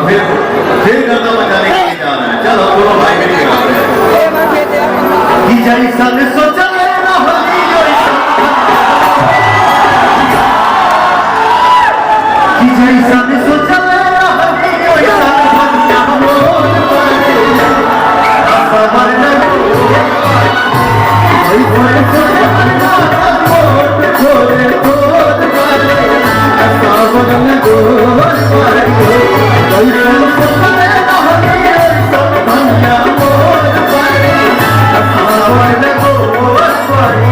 फिर गाना बजाने के लिए जा रहे हैं। चलो दोनों भाई मिलकर गाते हैं। कि जैसा ने सोचा ना होली कि जैसा ने सोचा ना होली वैसा बनिया मोर पड़े सबर न कोई कोई सोचा ना मोर छोड़े छोड़ पड़े सबर न गोर पड़े कोई सोचा ना होली वैसा बनिया मोर पड़े सबर न गोर पड़े।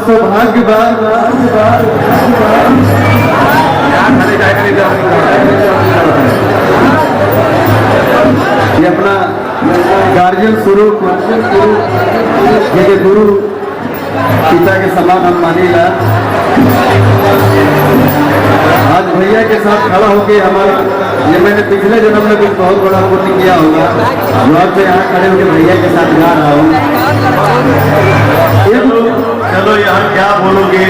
सौभाग्य ये अपना गार्जियन स्वरूप ये गुरु पिता के समान हम मानीला। आज भैया के साथ खड़ा होके हमारा ये मैंने पिछले जन्म में कुछ बहुत बड़ा पुण्य किया होगा जो आपसे यहाँ खड़े होकर भैया के साथ गा रहा हूँ। चलो यहाँ क्या बोलोगे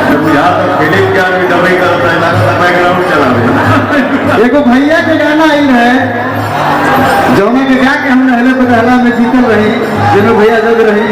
जब यहाँ तक फिल्म क्या दवाई करता है बैकग्राउंड चला देखो भैया के गाना आई है जो मैं गा के हम नहले पर रहला में जीतल रही जिन्हों भैया जग रही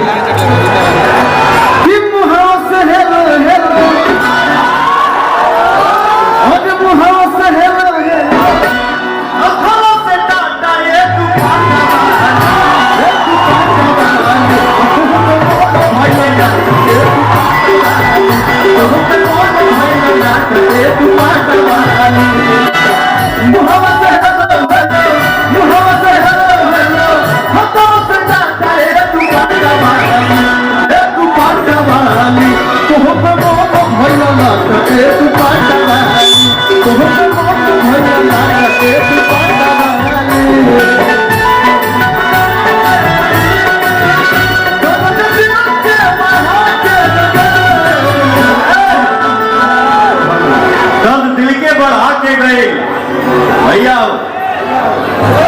भैया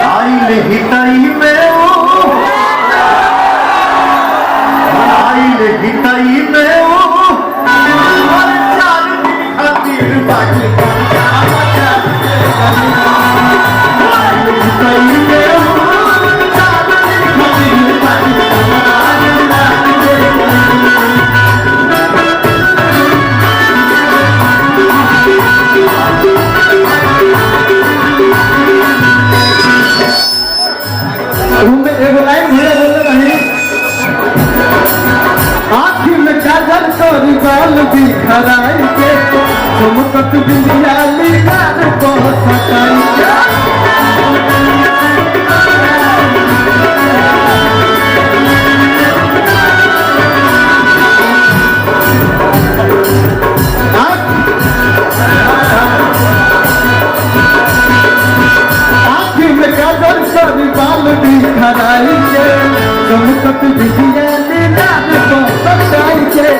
आई ले हिताई में आई ले हिताई में चार दिन खातिर बाकी हिताई में बाल भी खराई के चमकत बिंदिया लीलार को सकाई आँखी में काजल सभी बाल भी खराई के चमकत बिंदिया लीलार को सकाई के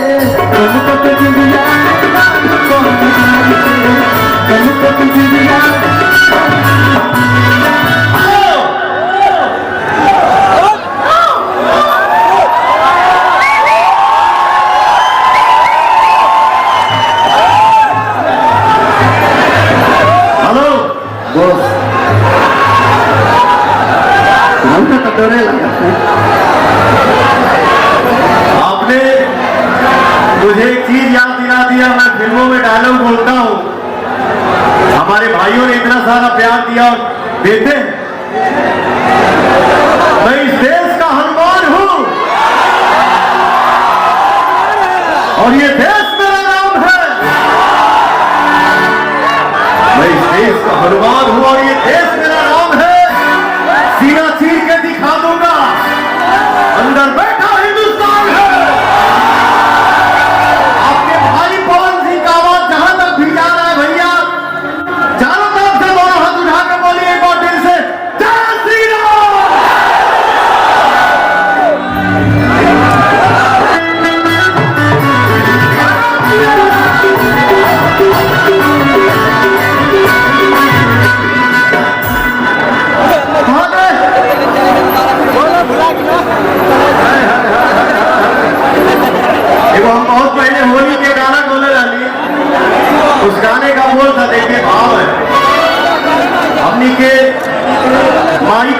आपने मुझे एक चीज याद दिला दिया। मैं फिल्मों में डायलॉग बोलता हूँ, हमारे भाइयों ने इतना सारा प्यार दिया और देते हैं। मैं इस देश का हनुमान हूँ और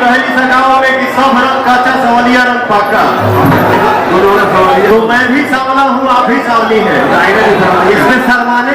कहली सगावा में कि सब रंग काचा सवलिया रंग पाका। तो मैं भी सांवला हूँ, आप भी सांवली है, इसमें शर्माने